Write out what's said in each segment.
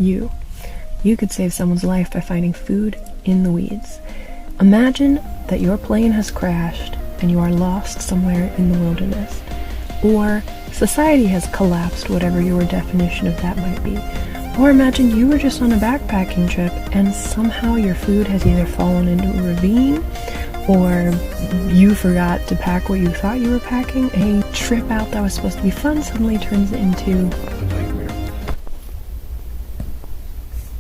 you. You could save someone's life by finding food in the weeds. Imagine that your plane has crashed and you are lost somewhere in the wilderness. Or society has collapsed, whatever your definition of that might be. Or imagine you were just on a backpacking trip and somehow your food has either fallen into a ravine or you forgot to pack what you thought you were packing. A trip out that was supposed to be fun suddenly turns into a nightmare.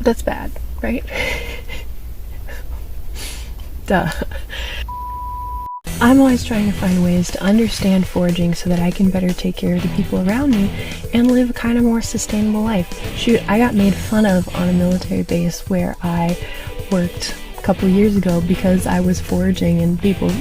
That's bad, right? Duh. I'm always trying to find ways to understand foraging so that I can better take care of the people around me and live a kind of more sustainable life. Shoot, I got made fun of on a military base where I worked a couple years ago because I was foraging and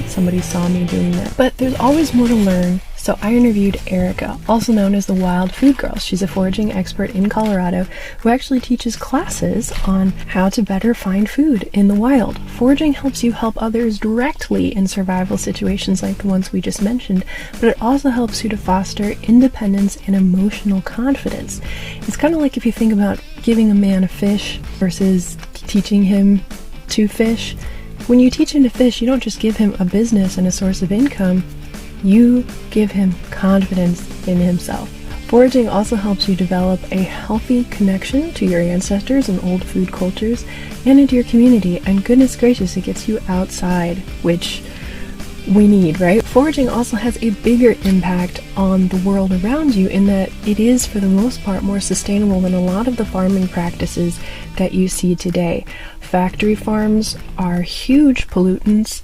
somebody saw me doing that. But there's always more to learn, so I interviewed Erica, also known as the Wild Food Girl. She's a foraging expert in Colorado who actually teaches classes on how to better find food in the wild. Foraging helps you help others directly in survival situations like the ones we just mentioned, but it also helps you to foster independence and emotional confidence. It's kind of like if you think about giving a man a fish versus teaching him to fish. When you teach him to fish, you don't just give him a business and a source of income, you give him confidence in himself. Foraging also helps you develop a healthy connection to your ancestors and old food cultures and into your community, and goodness gracious, it gets you outside, which we need, right? Foraging also has a bigger impact on the world around you in that it is, for the most part, more sustainable than a lot of the farming practices that you see today. Factory farms are huge pollutants,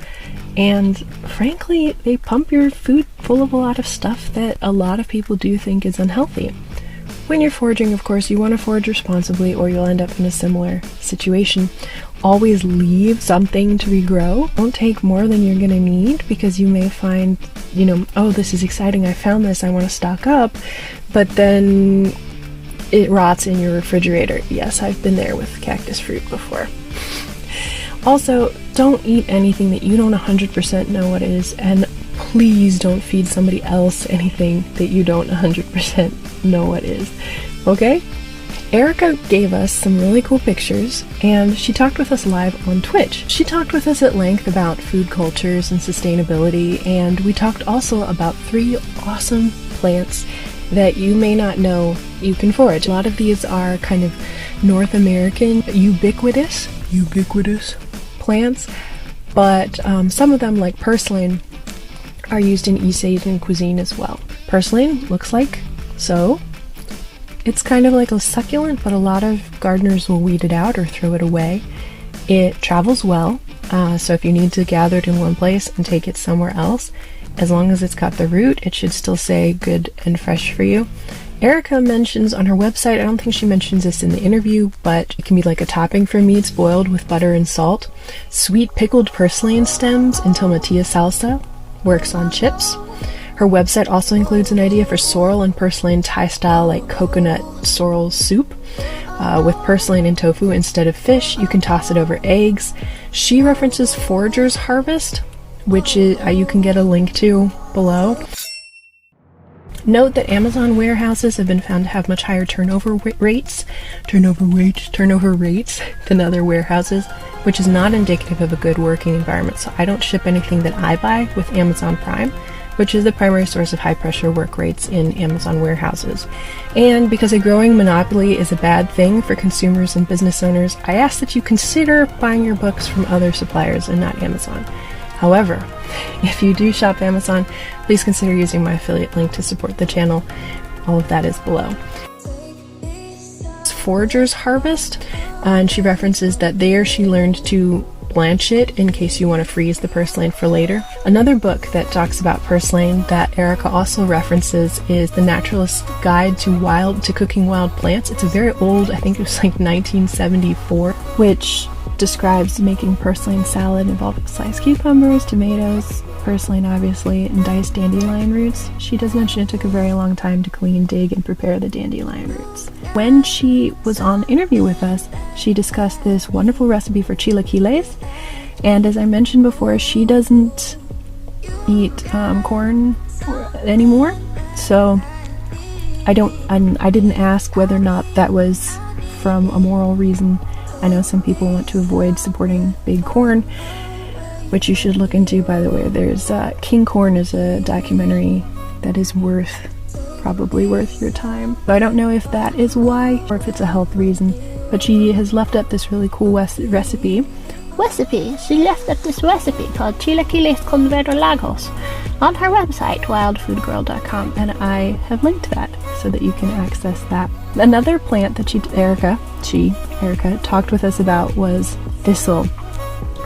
and frankly, they pump your food full of a lot of stuff that a lot of people do think is unhealthy. When you're foraging, of course, you want to forage responsibly or you'll end up in a similar situation. Always leave something to regrow. Don't take more than you're going to need because you may find, oh, this is exciting, I found this, I want to stock up, but then it rots in your refrigerator. Yes, I've been there with cactus fruit before. Also, don't eat anything that you don't 100% know what is, and please don't feed somebody else anything that you don't 100% know what is. Okay? Erica gave us some really cool pictures, and she talked with us live on Twitch. She talked with us at length about food cultures and sustainability, and we talked also about 3 awesome plants that you may not know you can forage. A lot of these are kind of North American ubiquitous plants, but some of them, like purslane, are used in East Asian cuisine as well. Purslane looks like so. It's kind of like a succulent, but a lot of gardeners will weed it out or throw it away. It travels well, so if you need to gather it in one place and take it somewhere else, as long as it's got the root, it should still say good and fresh for you. Erica mentions on her website, I don't think she mentions this in the interview, but it can be like a topping for meats boiled with butter and salt. Sweet pickled purslane stems in tomatillo salsa works on chips. Her website also includes an idea for sorrel and purslane Thai style, like coconut sorrel soup with purslane and tofu instead of fish. You can toss it over eggs. She references Forager's Harvest, which is, you can get a link to below. Note that Amazon warehouses have been found to have much higher turnover rates than other warehouses, which is not indicative of a good working environment. So I don't ship anything that I buy with Amazon Prime, which is the primary source of high-pressure work rates in Amazon warehouses. And because a growing monopoly is a bad thing for consumers and business owners, I ask that you consider buying your books from other suppliers and not Amazon. However, if you do shop Amazon, please consider using my affiliate link to support the channel. All of that is below. It's Forager's Harvest, and she references that there she learned to blanch it in case you want to freeze the purslane for later. Another book that talks about purslane that Erica also references is The Naturalist's Guide to Cooking Wild Plants. It's a very old, I think it was like 1974, which describes making purslane salad involving sliced cucumbers, tomatoes, purslane obviously, and diced dandelion roots. She does mention it took a very long time to clean, dig, and prepare the dandelion roots. When she was on interview with us, she discussed this wonderful recipe for chilaquiles, and as I mentioned before, she doesn't eat corn anymore, so I didn't ask whether or not that was from a moral reason. I know some people want to avoid supporting big corn, which you should look into, by the way. There's King Corn is a documentary that is probably worth your time. I don't know if that is why or if it's a health reason, but she has left up this really cool recipe. She left up this recipe called Chilaquiles con Vero Lagos on her website, wildfoodgirl.com, and I have linked that so that you can access that. Another plant that Erica talked with us about was thistle.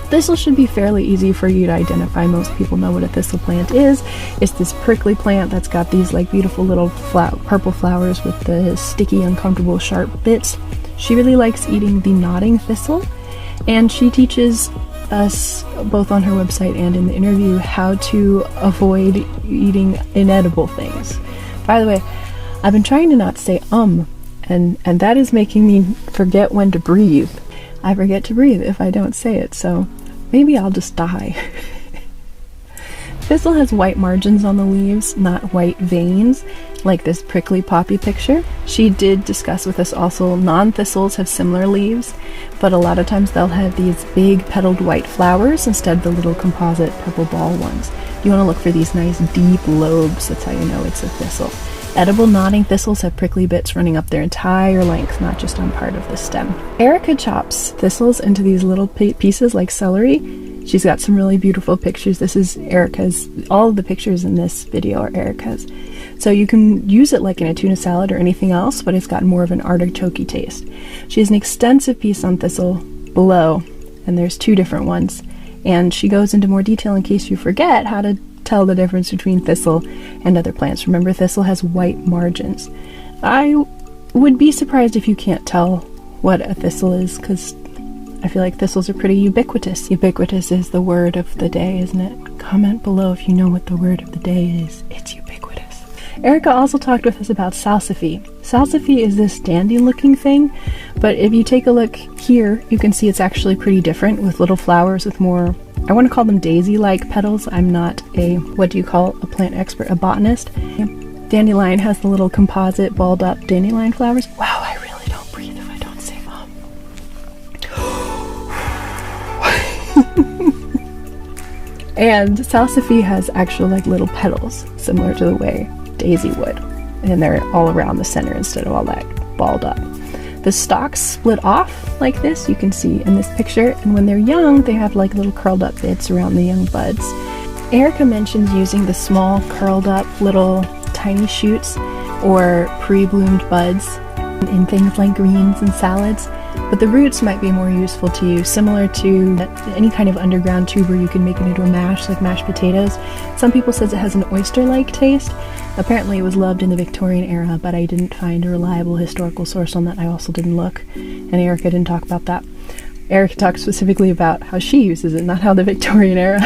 Thistle should be fairly easy for you to identify. Most people know what a thistle plant is. It's this prickly plant that's got these like beautiful little purple flowers with the sticky, uncomfortable, sharp bits. She really likes eating the nodding thistle, and she teaches us both on her website and in the interview how to avoid eating inedible things. By the way, I've been trying to not say and that is making me forget when to breathe. I forget to breathe if I don't say it, so maybe I'll just die. Thistle has white margins on the leaves, not white veins, like this prickly poppy picture. She did discuss with us also non-thistles have similar leaves, but a lot of times they'll have these big petaled white flowers instead of the little composite purple ball ones. You want to look for these nice deep lobes, that's how you know it's a thistle. Edible nodding thistles have prickly bits running up their entire length, not just on part of the stem. Erica chops thistles into these little pieces like celery. She's got some really beautiful pictures. This is Erica's. All of the pictures in this video are Erica's. So you can use it like in a tuna salad or anything else, but it's got more of an artichoke-y taste. She has an extensive piece on thistle below, and there's 2 different ones. And she goes into more detail in case you forget how to tell the difference between thistle and other plants. Remember, thistle has white margins. I would be surprised if you can't tell what a thistle is, because I feel like thistles are pretty ubiquitous. Ubiquitous is the word of the day, isn't it? Comment below if you know what the word of the day is. It's ubiquitous. Erica also talked with us about salsify. Salsify is this dandy-looking thing, but if you take a look here, you can see it's actually pretty different, with little flowers with more, I want to call them daisy-like petals. I'm not a, what do you call a plant expert, a botanist. Dandelion has the little composite balled-up dandelion flowers. Wow, I really don't breathe if I don't say And salsify has actual like little petals, similar to the way daisy would, and they're all around the center instead of all that balled up. The stalks split off like this, you can see in this picture, and when they're young they have like little curled up bits around the young buds. Erica mentions using the small curled up little tiny shoots or pre-bloomed buds in things like greens and salads, but the roots might be more useful to you, similar to any kind of underground tuber you can make it into a mash, like mashed potatoes. Some people says it has an oyster-like taste. Apparently it was loved in the Victorian era, but I didn't find a reliable historical source on that. I also didn't look, and Erica didn't talk about that. Erica talked specifically about how she uses it, not how the Victorian era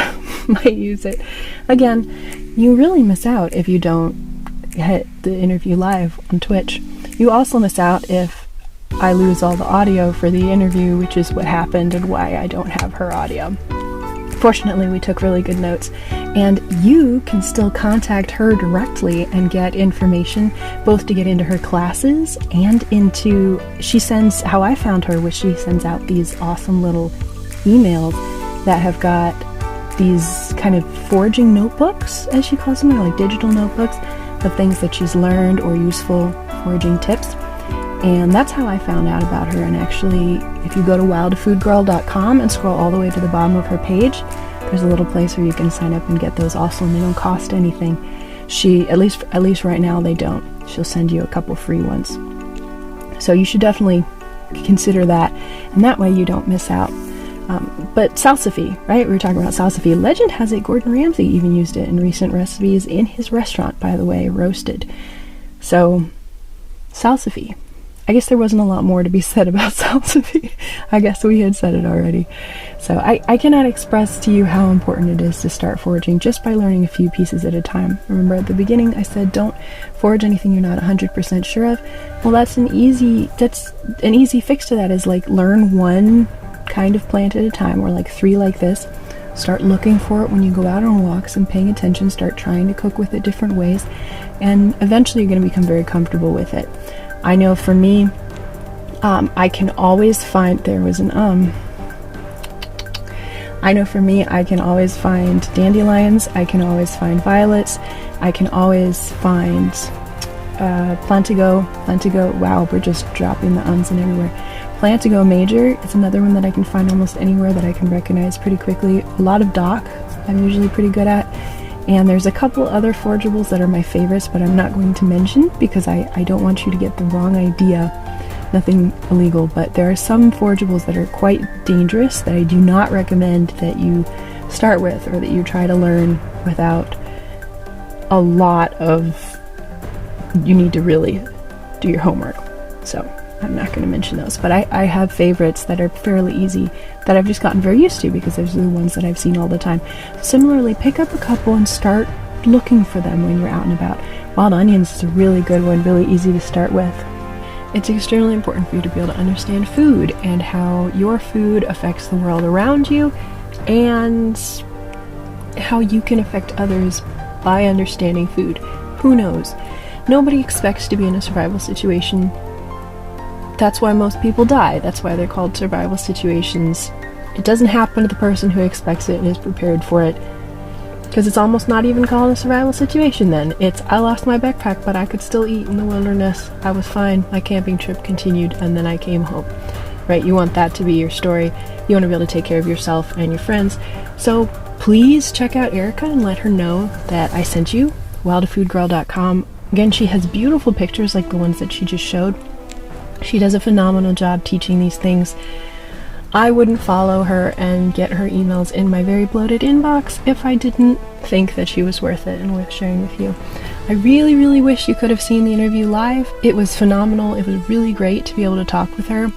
might use it. Again, you really miss out if you don't hit the interview live on Twitch. You also miss out if I lose all the audio for the interview, which is what happened and why I don't have her audio. Fortunately, we took really good notes, and you can still contact her directly and get information, both to get into her classes and into, she sends, how I found her was she sends out these awesome little emails that have got these kind of foraging notebooks, as she calls them, or like digital notebooks of things that she's learned or useful foraging tips. And that's how I found out about her. And actually, if you go to wildfoodgirl.com and scroll all the way to the bottom of her page, there's a little place where you can sign up and get those also, and they don't cost anything. She, at least right now, they don't. She'll send you a couple free ones. So you should definitely consider that, and that way you don't miss out. But salsify, right? We were talking about salsify. Legend has it Gordon Ramsay even used it in recent recipes in his restaurant, by the way, roasted. So, salsify. I guess there wasn't a lot more to be said about salsify. I guess we had said it already. So I cannot express to you how important it is to start foraging just by learning a few pieces at a time. Remember at the beginning I said don't forage anything you're not 100% sure of. Well, that's an easy fix to that, is like learn one kind of plant at a time, or like 3 like this. Start looking for it when you go out on walks and paying attention. Start trying to cook with it different ways, and eventually you're going to become very comfortable with it. I know for me, I can always find, there was an I know for me, I can always find dandelions, I can always find violets, I can always find Plantigo, wow, we're just dropping the ums in everywhere. Plantigo major is another one that I can find almost anywhere that I can recognize pretty quickly. A lot of dock, I'm usually pretty good at. And there's a couple other forageables that are my favorites, but I'm not going to mention because I don't want you to get the wrong idea. Nothing illegal, but there are some forageables that are quite dangerous that I do not recommend that you start with or that you try to learn without a lot of, you need to really do your homework. So I'm not going to mention those, but I have favorites that are fairly easy that I've just gotten very used to because those are the ones that I've seen all the time. Similarly, pick up a couple and start looking for them when you're out and about. Wild onions is a really good one, really easy to start with. It's extremely important for you to be able to understand food and how your food affects the world around you and how you can affect others by understanding food. Who knows? Nobody expects to be in a survival situation. That's why most people die. That's why they're called survival situations. It doesn't happen to the person who expects it and is prepared for it. Because it's almost not even called a survival situation then. It's, I lost my backpack, but I could still eat in the wilderness. I was fine. My camping trip continued, and then I came home. Right? You want that to be your story. You want to be able to take care of yourself and your friends. So please check out Erica and let her know that I sent you. wildafoodgirl.com. Again, she has beautiful pictures like the ones that she just showed. She does a phenomenal job teaching these things. I wouldn't follow her and get her emails in my very bloated inbox if I didn't think that she was worth it and worth sharing with you. I really, really wish you could have seen the interview live. It was phenomenal. It was really great to be able to talk with her.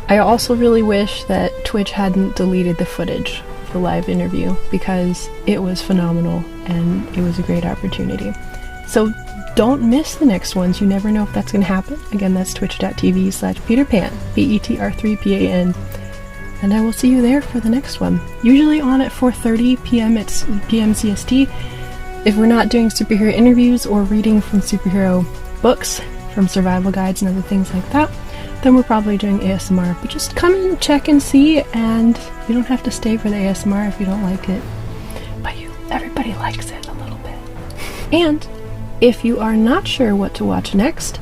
I also really wish that Twitch hadn't deleted the footage of the live interview because it was phenomenal and it was a great opportunity. So don't miss the next ones. You never know if that's going to happen. Again, that's twitch.tv/PeterPan, PETR3PAN. And I will see you there for the next one. Usually on at 4:30 p.m. It's p.m. CST. If we're not doing superhero interviews or reading from superhero books, from survival guides and other things like that, then we're probably doing ASMR. But just come and check and see, and you don't have to stay for the ASMR if you don't like it. But everybody likes it a little bit. And if you are not sure what to watch next,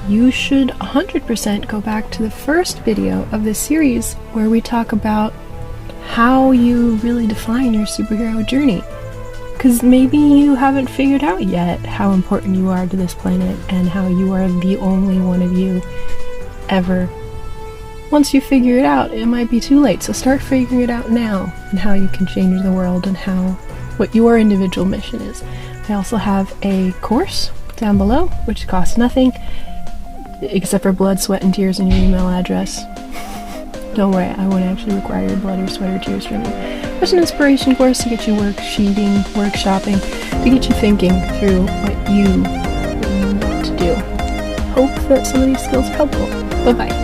you should 100% go back to the first video of this series where we talk about how you really define your superhero journey. Because maybe you haven't figured out yet how important you are to this planet and how you are the only one of you ever. Once you figure it out, it might be too late, so start figuring it out now and how you can change the world and what your individual mission is. I also have a course down below, which costs nothing, except for blood, sweat, and tears and your email address. Don't worry, I won't actually require your blood or sweat or tears from you. It's an inspiration course to get you workshopping, to get you thinking through what you want to do. Hope that some of these skills are helpful. Bye-bye.